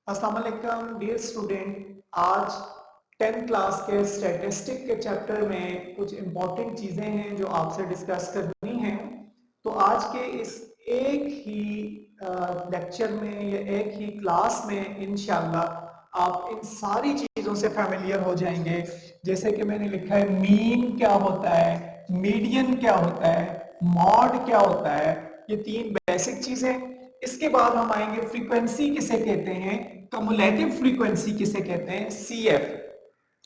अस्सलाम वालेकुम dear student. आज 10th क्लास के स्टैटिस्टिक के चैप्टर में कुछ इम्पॉर्टेंट चीज़ें हैं जो आपसे डिस्कस करनी हैं। तो आज के इस एक ही लेक्चर में या एक ही क्लास में इंशाल्लाह आप इन सारी चीज़ों से फैमिलियर हो जाएंगे। जैसे कि मैंने लिखा है मीन क्या होता है, मीडियन क्या होता है, मॉड क्या होता है, ये तीन बेसिक चीज़ें। इसके बाद हम आएंगे फ्रीक्वेंसी किसे कहते हैं, कम्युलेटिव फ्रीक्वेंसी किसे कहते हैं, CF,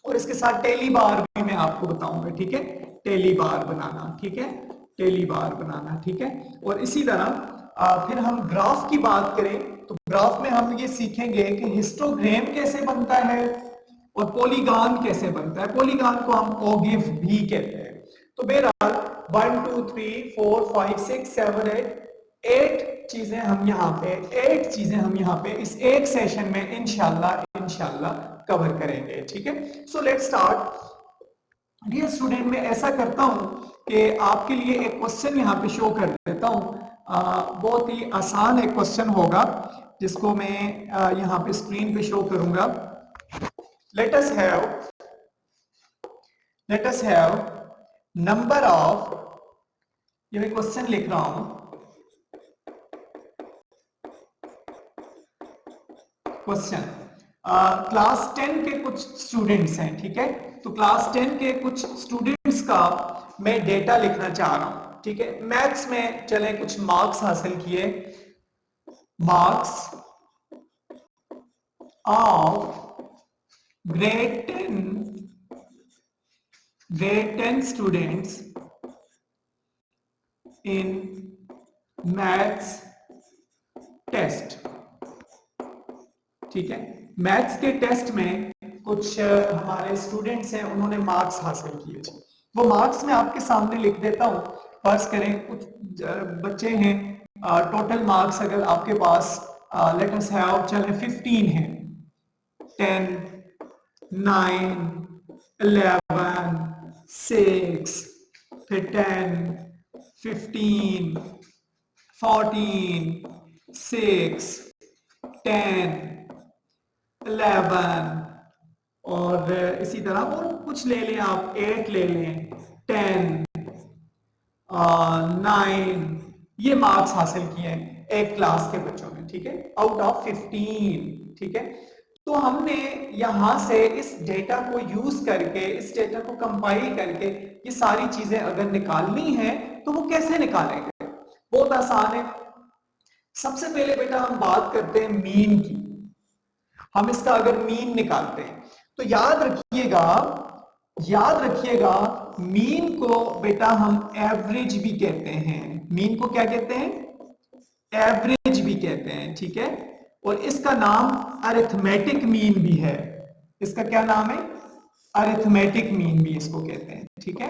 और इसके साथ टेली बार भी मैं आपको बताऊंगा। ठीक है, टेली बार बनाना, ठीक है, टेली बार बनाना, ठीक है। और इसी तरह फिर हम ग्राफ की बात करें तो ग्राफ में हम ये सीखेंगे कि हिस्टोग्राम कैसे बनता है और पॉलीगॉन कैसे बनता है। पॉलीगॉन को हम ओगिव भी कहते हैं। तो बहरहाल 1 2 3 4 5 6 7 8 चीजें हम यहाँ पे इस एक सेशन में इंशाल्लाह कवर करेंगे। ठीक है, so let's start. Dear student, मैं ऐसा करता हूं कि आपके लिए एक क्वेश्चन यहाँ पे शो कर देता हूं। बहुत ही आसान एक क्वेश्चन होगा जिसको मैं यहाँ पे स्क्रीन पे शो करूंगा। Let us have number of, ये मैं क्वेश्चन लिख रहा हूं, क्वेश्चन क्लास 10 के कुछ स्टूडेंट्स हैं। ठीक है, तो क्लास 10 के कुछ स्टूडेंट्स का मैं डेटा लिखना चाह रहा हूं। ठीक है, मैथ्स में चलें कुछ मार्क्स हासिल किए, marks of grade 10 students in maths test. ठीक है, मैथ्स के टेस्ट में कुछ हमारे स्टूडेंट्स हैं, उन्होंने मार्क्स हासिल किए। वो मार्क्स मैं आपके सामने लिख देता हूं। फर्ज करें कुछ बच्चे हैं, टोटल मार्क्स अगर आपके पास लेट अस हैव चलें 15 हैं, 10 9 11 6 फिर 10 15 14 6 10 11 और इसी तरह और कुछ ले लें आप, 8 ले लें, 10 9, ये मार्क्स हासिल किए हैं एक क्लास के बच्चों ने। ठीक है, आउट ऑफ 15। ठीक है, तो हमने यहां से इस डेटा को यूज करके, इस डेटा को कंपाइल करके ये सारी चीजें अगर निकालनी है तो वो कैसे निकालेंगे? बहुत आसान है। सबसे पहले बेटा हम बात करते हैं मीन की। हम इसका अगर मीन निकालते हैं तो याद रखिएगा मीन को बेटा हम एवरेज भी कहते हैं। मीन को क्या कहते हैं? एवरेज भी कहते हैं। ठीक है, और इसका नाम अरिथमेटिक मीन भी है। इसका क्या नाम है? अरिथमेटिक मीन भी इसको कहते हैं। ठीक है,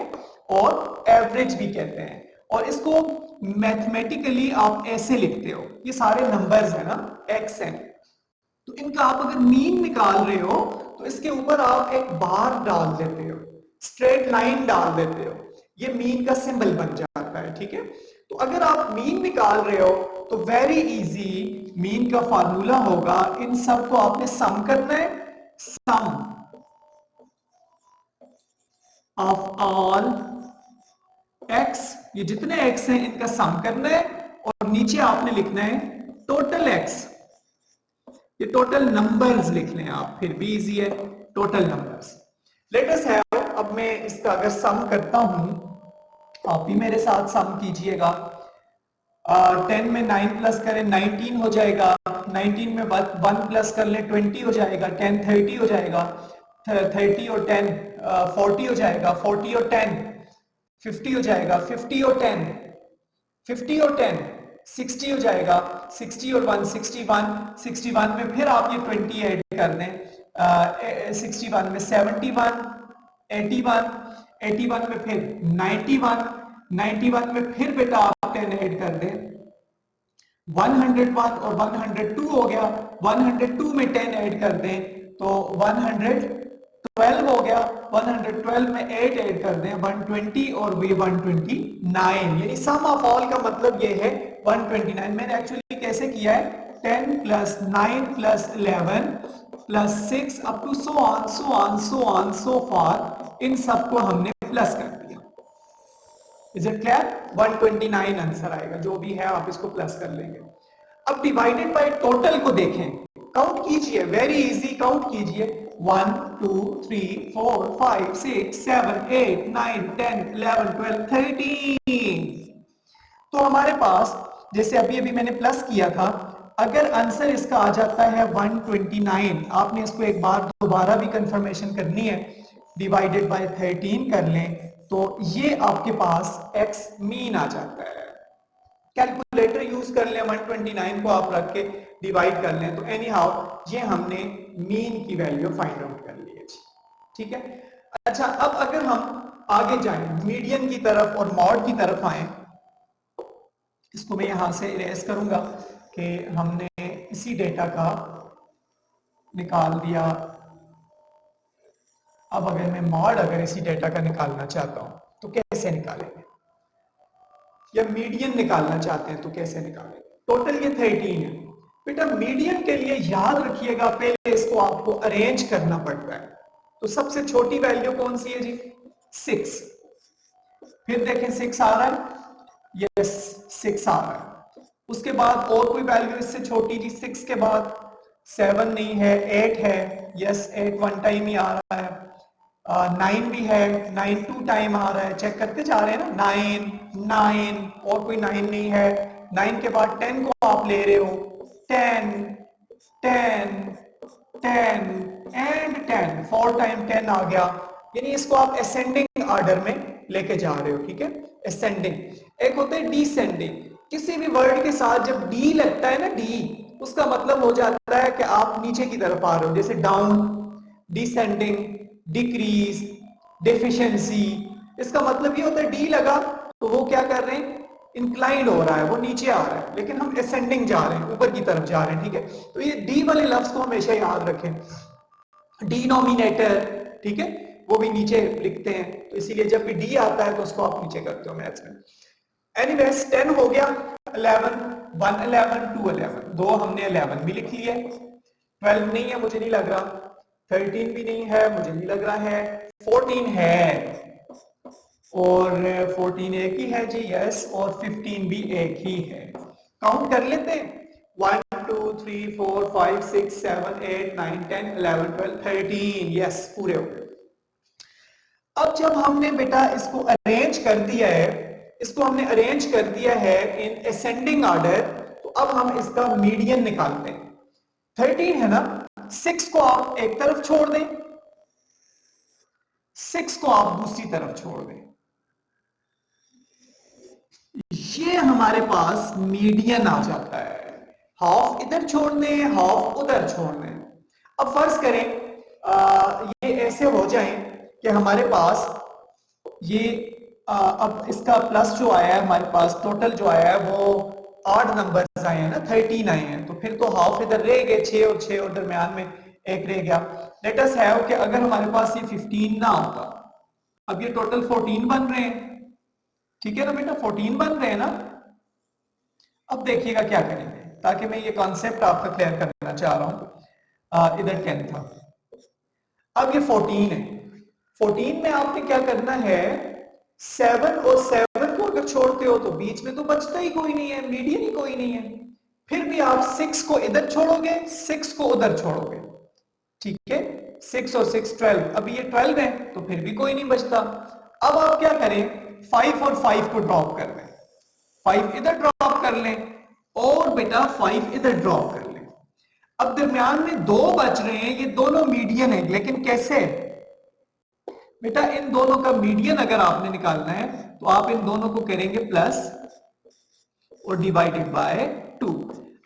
और एवरेज भी कहते हैं। और इसको मैथमेटिकली आप ऐसे लिखते हो, ये सारे नंबर्स है ना, एक्स है, तो इनका आप अगर मीन निकाल रहे हो तो इसके ऊपर आप एक बार डाल देते हो, स्ट्रेट लाइन डाल देते हो, ये मीन का सिंबल बन जाता है। ठीक है, तो अगर आप मीन निकाल रहे हो तो वेरी इजी मीन का फार्मूला होगा, इन सब को आपने सम करना है, सम ऑफ ऑल एक्स, ये जितने एक्स हैं इनका सम करना है, और नीचे आपने लिखना है टोटल एक्स, ये टोटल नंबर्स लिख लें आप, फिर भी इजी है, total numbers. Let us have, अब मैं इसका अगर सम करता हूं, आप भी मेरे साथ सम कीजिएगा। 10 में 9 प्लस करें 19 हो जाएगा, 19 में 1 प्लस कर लें 20 हो जाएगा, 10 30 हो जाएगा, 30 और 10 40 हो जाएगा, 40 और 10 50 हो जाएगा, 50 और 10 50 और 10 60 हो जाएगा, 60 और 1 61, 61 में फिर आप ये 20 ऐड कर दें, 61 में 71, 81, 81 में फिर 91, 91 में फिर बेटा आप 10 ऐड कर दें, 101 और 102 हो गया, 102 में 10 ऐड कर दें तो 112 हो गया, 112 में 8 ऐड कर दें 120 और भी 129, यानी सम ऑफ ऑल का मतलब ये है 129। मैंने एक्चुअली कैसे किया है, 10 plus 9 plus 11 plus 6 up to so on so on so on so far, इन सबको हमने प्लस कर दिया। Is it clear? 129 आंसर आएगा, जो भी है आप इसको प्लस कर लेंगे। अब डिवाइडेड बाय टोटल को देखें, काउंट कीजिए, वेरी इजी, काउंट कीजिए 1 2 3 4 5 6 7 8 9 10 11 12 13। तो हमारे पास जैसे अभी अभी मैंने प्लस किया था, अगर आंसर इसका आ जाता है 129, आपने इसको एक बार दोबारा भी कंफर्मेशन करनी है, डिवाइडेड बाय 13 कर लें, तो ये आपके पास x मीन आ जाता है। कैलकुलेटर यूज कर लें, 129 को आप रख के डिवाइड कर लें, तो एनी हाउ ये हमने मीन की वैल्यू फाइंड आउट कर ली है। ठीक है, अच्छा अब अगर हम आगे जाएं, मीडियन की तरफ और मॉड की तरफ आए, इसको मैं यहां से इरेज करूंगा कि हमने इसी डेटा का निकाल दिया। अब अगर मैं मॉड अगर इसी डेटा का निकालना चाहता हूं तो कैसे निकालेंगे, या मीडियन निकालना चाहते हैं तो कैसे निकालेंगे? टोटल ये 13 है बेटा। मीडियन के लिए याद रखिएगा पहले इसको आपको अरेंज करना पड़ता है। तो सबसे छोटी वैल्यू कौन सी है जी? 6। फिर देखें 6 आ रहा है, यस 6 आ रहा है। उसके बाद और कोई वैल्यू इससे छोटी जी? 6 के बाद 7 नहीं है, 8 है, यस 8 वन टाइम ही आ रहा है। 9 भी है, 9 टू टाइम आ रहा है, चेक करते जा रहे हैं ना, 9 9 और कोई 9 नहीं है। 9 के बाद 10 को आप ले रहे हो, 10 10 10 एंड 10, 4 टाइम 10 आ गया, यानी इसको आप असेंडिंग ऑर्डर में लेके जा रहे हो। ठीक है, असेंडिंग। एक होता है डिसेंडिंग, किसी भी वर्ड के साथ जब डी लगता है ना, डी, उसका मतलब हो जाता है कि आप नीचे की तरफ आ रहे हो, जैसे डाउन, डिसेंडिंग, डिक्रीज, डेफिशिएंसी, इसका मतलब ये होता है डी लगा तो वो क्या कर रहे हैं, इंक्लाइंड हो रहा है, वो नीचे आ रहा है, लेकिन हम असेंडिंग जा रहे हैं, ऊपर की तरफ जा रहे हैं। ठीक है, तो ये डी वाले लफ्ज को हमेशा याद रखें, डिनोमिनेटर, ठीक है, वो भी नीचे लिखते हैं, तो इसीलिए जब भी डी आता है तो उसको आप नीचे करते हो मैथ्स में। एनीवेज 10 हो गया, 11 1 11 2 11, दो हमने 11 भी लिख लिए, 12 नहीं है मुझे नहीं लग रहा, 13 भी नहीं है मुझे नहीं लग रहा है, 14 है, और 14 एक ही है जी, यस, और 15 भी एक ही है। काउंट कर लेते हैं, 1 2 3 4 5 6 7 8 9 10 11 12 13, यस पूरे हो गए। अब जब हमने बेटा इसको अरेंज कर दिया है, इसको हमने अरेंज कर दिया है इन असेंडिंग ऑर्डर, तो अब हम इसका मीडियन निकालते हैं। 13 है ना, 6 को आप एक तरफ छोड़ दें, 6 को आप दूसरी तरफ छोड़ दें, ये हमारे पास मीडियन आ जाता है। हाफ इधर छोड़ दें, हाफ उधर छोड़ दें। अब फर्ज करें ये ऐसे हो जाए कि हमारे पास ये अब इसका प्लस जो आया है, हमारे पास टोटल जो आया है वो 8 नंबर्स आए हैं ना, 13 आए हैं, तो फिर तो हाफ इधर रह गए, 6 और 6 और दरमियान में एक रह गया। लेट अस हैव कि अगर हमारे पास ये 15 ना होता, अब ये टोटल 14 बन रहे हैं, ठीक है ना बेटा, 14 बन रहे हैं ना। अब देखिएगा क्या करेंगे, ताकि मैं ये कॉन्सेप्ट आपका क्लियर करना चाह रहा हूं। इधर 10 था, अब ये 14 है, 14 में आपने क्या करना है, 7 और 7 को अगर छोड़ते हो तो बीच में तो बचता ही कोई नहीं है, मीडियन ही कोई नहीं है, फिर भी आप 6 को इधर छोड़ोगे, 6 को उधर छोड़ोगे, ठीक है, 6 और 6 12, अभी ये 12 है तो फिर भी कोई नहीं बचता। अब आप क्या करें, 5 और 5 को ड्रॉप कर लें, 5 इधर ड्रॉप कर लें और बेटा 5 इधर ड्रॉप कर लें। अब दरमियान में 2 बच रहे हैं, ये दोनों मीडियन है, लेकिन कैसे बेटा, इन दोनों का मीडियन अगर आपने निकालना है तो आप इन दोनों को करेंगे प्लस और डिवाइडेड बाय 2।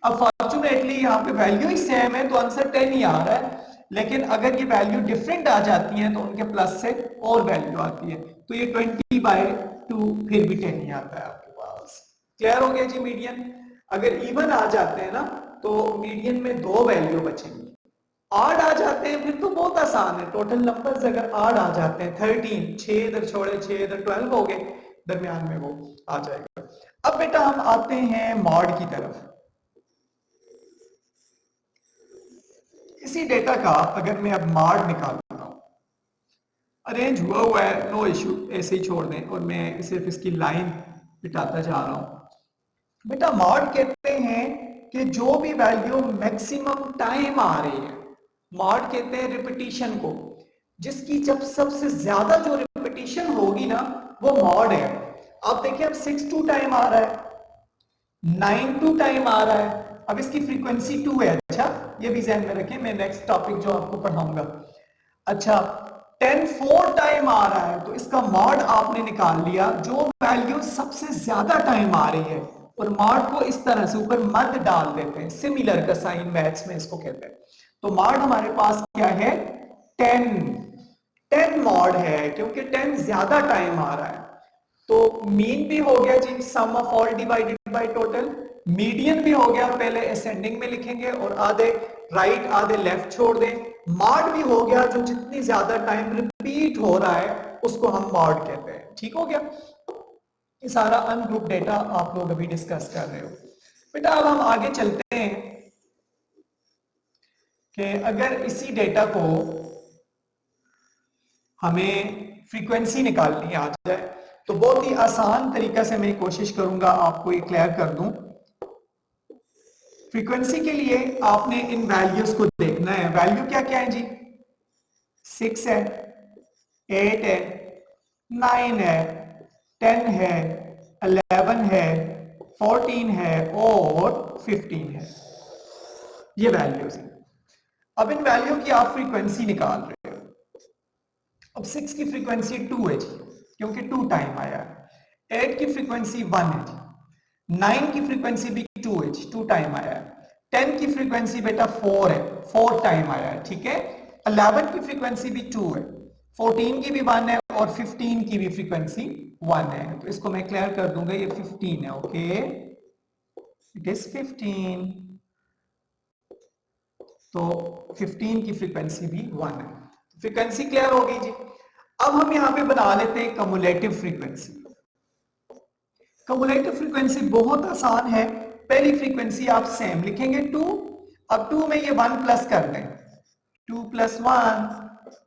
अब फॉर्चुनेटली यहाँ पे वैल्यू ही सेम है तो आंसर 10 ही आ रहा है, लेकिन अगर ये वैल्यू डिफरेंट आ जाती है तो उनके प्लस से और वैल्यू आती है, तो ये 20/2 फिर भी 10 ही आता है आपके पास। क्लियर हो गया जी मीडियन? अगर इवन आ जाते हैं ना तो मीडियन में 2 वैल्यू बचेंगी, ऑड आ जाते हैं फिर तो बहुत आसान है, टोटल नंबर्स अगर ऑड आ जाते हैं 13, 6 इधर छोड़े 6 इधर 12 हो गए, दरमियान में वो आ जाएगा। अब बेटा हम आते हैं मॉड की तरफ। इसी डेटा का अगर मैं अब मॉड निकाल रहा हूं, अरेंज हुआ है, नो इश्यू, ऐसे ही छोड़ दें और मैं सिर्फ इसकी लाइन मिटाता जा रहा हूं। बेटा मॉड कहते हैं कि जो भी वैल्यू मैक्सिमम टाइम आ रही है, मॉड कहते हैं रिपीटिशन को, जिसकी जब सबसे ज्यादा जो रिपीटिशन होगी ना वो मॉड है। आप देखिए अब 6 टाइम आ रहा है, 9 टाइम आ रहा है, अब इसकी फ्रीक्वेंसी 2 है। अच्छा ये भी ध्यान में रखें, मैं नेक्स्ट टॉपिक जो आपको पढ़ाऊंगा। अच्छा 10 टाइम आ रहा है, तो इसका मॉड आपने निकाल लिया, जो वैल्यू सबसे ज्यादा टाइम आ रही है, और मॉड को इस तरह से ऊपर मद डाल देते हैं, सिमिलर का साइन मैथ्स में इसको कहते हैं। तो मॉड हमारे पास क्या है, 10 मॉड है, क्योंकि 10 ज्यादा टाइम आ रहा है। तो मीन भी हो गया जी, sum of all divided by total. Median भी हो गया, पहले असेंडिंग में लिखेंगे और आधे राइट आधे लेफ्ट छोड़ दें। मॉड भी हो गया, जो जितनी ज्यादा टाइम रिपीट हो रहा है उसको हम मॉड कहते हैं। ठीक हो गया, ये सारा अनग्रुप डेटा आप लोग अभी डिस्कस कर रहे हो। बेटा अब हम आगे चलते हैं कि अगर इसी डेटा को हमें फ्रीक्वेंसी निकालनी आ जाए, तो बहुत ही आसान तरीका से मैं कोशिश करूंगा आपको ये क्लियर कर दूं। फ्रीक्वेंसी के लिए आपने इन वैल्यूज को देखना है। वैल्यू क्या क्या है जी, 6 है, 8 है, 9 है, 10 है, 11 है, 14 है और 15 है। ये वैल्यूज है। अब इन वैल्यू की आप फ्रीक्वेंसी निकाल रहे हो। अब 6 की फ्रीक्वेंसी 2 है जी, क्योंकि 2 टाइम आया है। 8 की फ्रीक्वेंसी 1 है जी, 9 की फ्रीक्वेंसी भी 2 है जी, 2 टाइम आया है। 10 की फ्रीक्वेंसी बेटा 4 है, 4 टाइम आया है। ठीक है, 11 की फ्रीक्वेंसी भी 2 है, 14 की भी 1 है और 15 की भी फ्रीक्वेंसी 1 है। तो इसको मैं क्लियर कर दूंगा, ये 15 है। Okay, it is 15। तो 15 की फ्रीक्वेंसी भी 1 है। फ्रीक्वेंसी क्लियर हो गई जी। अब हम यहां पे बना लेते हैं कम्युलेटिव फ्रीक्वेंसी। कम्युलेटिव फ्रीक्वेंसी बहुत आसान है। पहली फ्रीक्वेंसी आप सेम लिखेंगे 2, अब 2 में ये 1 प्लस कर दें, 2 + 1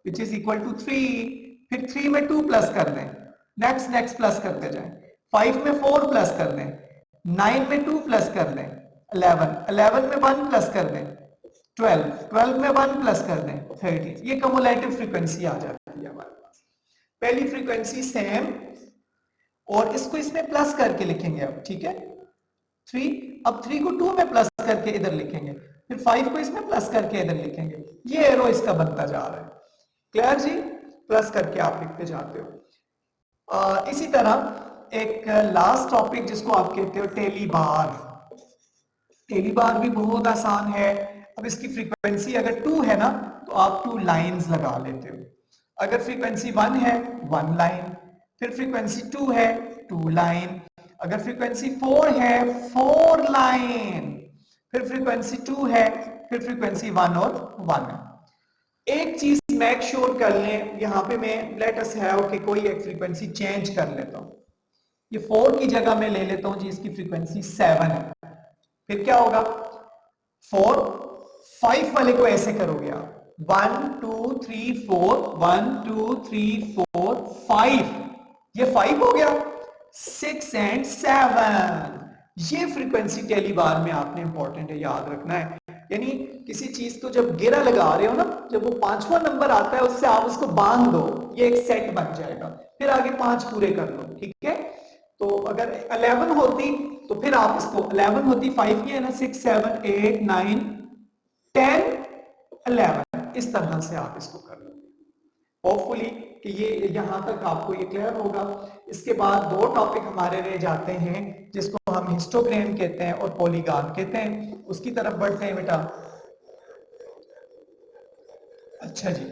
विच इज इक्वल टू 3, फिर 3 में 2 प्लस कर दें, नेक्स्ट प्लस करते जाएं, 5 में 4 प्लस कर दें, 9 में 2 प्लस कर दें, 11 में 1 प्लस कर दें, 12 में 1 प्लस कर दें, 13। ये कम्युलेटिव फ्रीक्वेंसी आ जाती है हमारे पास। पहली फ्रीक्वेंसी सेम, और इसको इसमें प्लस करके लिखेंगे अब। ठीक है, 3, अब 3 को 2 में प्लस करके इधर लिखेंगे, फिर 5 को इसमें प्लस करके इधर लिखेंगे। ये एरो इसका बनता जा रहा है। क्लियर जी, प्लस करके आप लिखते जाते हो। इसी तरह एक लास्ट टॉपिक जिसको आप कहते हो टेली बार। टेली बार भी बहुत आसान है। अब इसकी फ्रीक्वेंसी अगर 2 है ना, तो आप 2 लाइंस लगा लेते हो। अगर फ्रीक्वेंसी 1 है, 1 लाइन, फिर फ्रीक्वेंसी 2 है, 2 लाइन, अगर फ्रीक्वेंसी 4 है, 4 लाइन, फिर फ्रीक्वेंसी 2 है, फिर फ्रीक्वेंसी 1 और 1 है। एक चीज मेक श्योर कर लें, यहां पे मैं लेट अस हैव कि कोई एक फ्रीक्वेंसी चेंज कर लेता हूं। ये 4 की जगह मैं ले लेता हूं जी, इसकी फ्रीक्वेंसी 7 है। फिर क्या होगा, 4, 5 वाले को ऐसे करोगे आप, 1 2 3 4, 1 2 3 4 5, ये 5 हो गया। 6 और 7, ये फ्रीक्वेंसी टेली बार में आपने इंपॉर्टेंट है, याद रखना है। यानी किसी चीज को जब गिरा लगा रहे हो ना, जब वो 5वां नंबर आता है उससे आप उसको बांध दो, ये एक सेट बन जाएगा, फिर आगे 5 पूरे कर लो। ठीक है, तो अगर 11 होती तो फिर आप इसको 11 होती, 5 की है ना, 6 7 8 9 10 11, इस तरह से आप इसको कर लो। होपफुली कि ये यहां तक आपको ये क्लियर होगा। इसके बाद 2 टॉपिक हमारे रह जाते हैं, जिसको हम हिस्टोग्राम कहते हैं और पॉलीगॉन कहते हैं। उसकी तरफ बढ़ते हैं बेटा। अच्छा जी,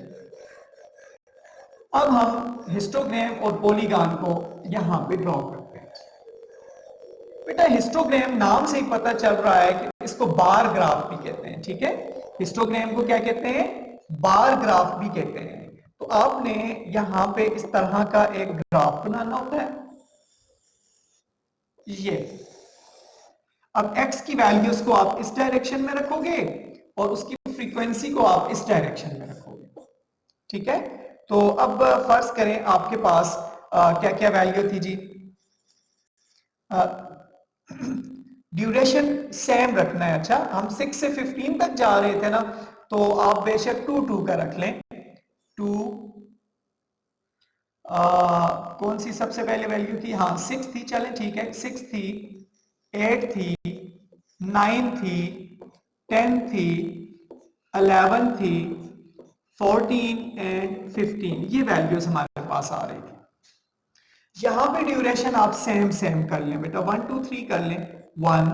अब हम हिस्टोग्राम और पॉलीगॉन को यहां पे ड्रॉ करते हैं। बेटा हिस्टोग्राम नाम से ही पता चल रहा है कि इसको बार ग्राफ भी कहते हैं। ठीक है, हिस्टोग्राम को क्या कहते हैं, बार ग्राफ भी कहते हैं। तो आपने यहां पे इस तरह का एक ग्राफ बनाना होता है। ये अब x की वैल्यूज को आप इस डायरेक्शन में रखोगे और उसकी फ्रीक्वेंसी को आप इस डायरेक्शन में रखोगे, ठीक है। तो अब फर्ज करें आपके पास क्या क्या वैल्यू थी जी, ड्यूरेशन सेम रखना है। अच्छा, हम 6 से 15 तक जा रहे थे ना, तो आप बेशक 2 का रख लें। 2 कौन सी सबसे पहले वैल्यू थी, हाँ 6 थी, चलें ठीक है, 6 थी, 8 थी, 9 थी, 10 थी, 11 थी, 14 एंड 15, ये वैल्यूज हमारे पास आ रही थी। यहां पे ड्यूरेशन आप सेम सेम कर लें बेटा, 1 2 3 कर लें, 1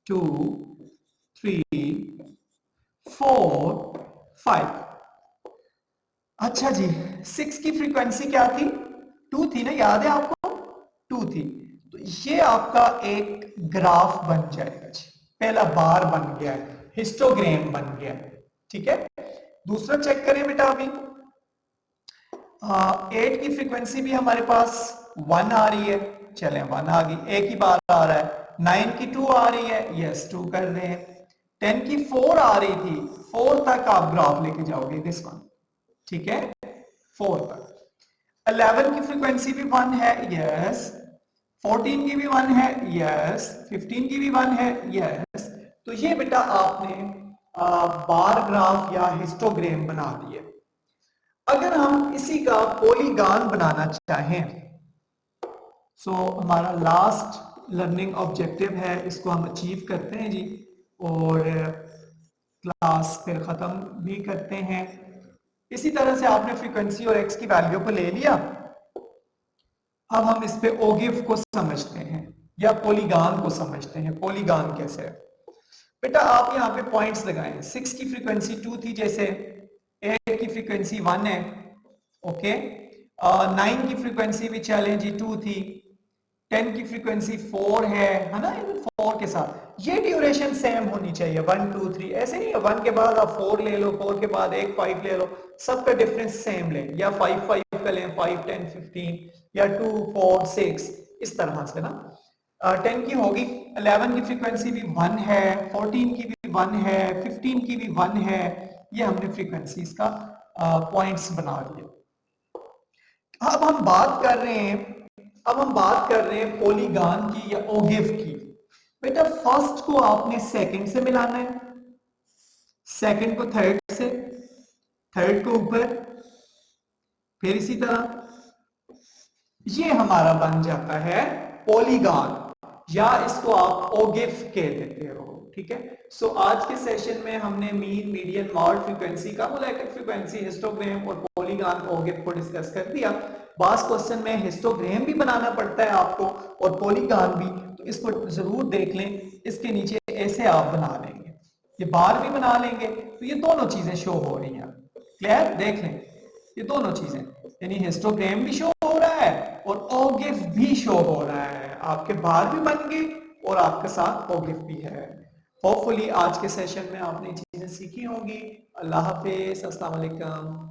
2 3 4 5। अच्छा जी, 6 की फ्रीक्वेंसी क्या थी, 2 थी ना, याद है आपको, 2 थी। तो ये आपका एक ग्राफ बन जाएगा जी, पहला बार बन गया है, हिस्टोग्राम बन गया है, ठीक है। दूसरा चेक करें बेटा, अभी 8 की फ्रीक्वेंसी भी हमारे पास 1 आ रही है, चलें 1 आ गई, एक ही बार आ रहा है। 9 की 2 आ रही है, यस 2 कर रहे हैं। 10 की 4 आ रही थी, 4 तक आप ग्राफ लेके जाओगे दिस वन, ठीक है, 4 तक। 11 की फ्रीक्वेंसी भी 1 है, यस। 14 की भी 1 है, यस। 15 की भी 1 है, यस। तो ये बेटा आपने बार ग्राफ या हिस्टोग्राम बना दिए। अगर हम इसी का पॉलीगॉन बनाना चाहें, सो हमारा लास्ट लर्निंग ऑब्जेक्टिव है, इसको हम अचीव करते हैं जी, और क्लास फिर खत्म भी करते हैं। इसी तरह से आपने फ्रीक्वेंसी और एक्स की वैल्यू को ले लिया। अब हम इस पे ओगिव को समझते हैं या पॉलीगॉन को समझते हैं। पॉलीगॉन कैसे है बेटा, आप यहाँ पे पॉइंट्स लगाएं। 6 की फ्रीक्वेंसी 2 थी, जैसे 8 की फ्रीक्वेंसी 1 है, ओके। 9 की फ्रीक्वेंसी भी चलें जी 2 थी, 10 की फ्रीक्वेंसी 4 है ना, 4 के साथ ये ड्यूरेशन सेम होनी चाहिए, 1 2 3, ऐसे नहीं है 1 के बाद आप 4 ले लो, 4 के बाद एक 5 ले लो, सबका डिफरेंस सेम लें, या 5 5 का लें, 5 10 15, या 2 4 6, इस तरह से ना। 10 की होगी, 11 की फ्रीक्वेंसी भी 1 है, 14 की भी 1 है, 15 की भी 1 है, ये हमने फ्रीक्वेंसीज का पॉइंट्स बना दिए। अब हम बात कर रहे हैं पॉलीगॉन की या ओगिव की। बेटा फर्स्ट को आपने सेकंड से मिलाना है, सेकंड को थर्ड से, थर्ड को ऊपर, फिर इसी तरह ये हमारा बन जाता है पॉलीगॉन, या इसको आप ओगिव कह देते हो, ठीक है। सो आज के सेशन में हमने मीन, मीडियन, मॉड फ्रीक्वेंसी, कार्बोलैक्टिक फ्रीक्वेंसी, हिस्टोग्राम और पॉलीगॉन ओगिव को डिस्कस कर दिया। बास क्वेश्चन में हिस्टोग्राम भी बनाना पड़ता है आपको और पॉलीगॉन भी, तो इसको जरूर देख लें। इसके नीचे ऐसे आप बना लेंगे, ये बार भी बना लेंगे, तो ये दोनों चीजें शो हो रही हैं, क्लियर, देख लें ये दोनों चीजें, यानी हिस्टोग्राम भी शो हो रहा है और ओगिव भी शो हो रहा है, आपके बार भी बन गए और आपके साथ ओगिव भी है। होपफुली आज के सेशन में आपने चीजें सीखी होंगी। अल्लाह हाफिज, अस्सलाम वालेकुम।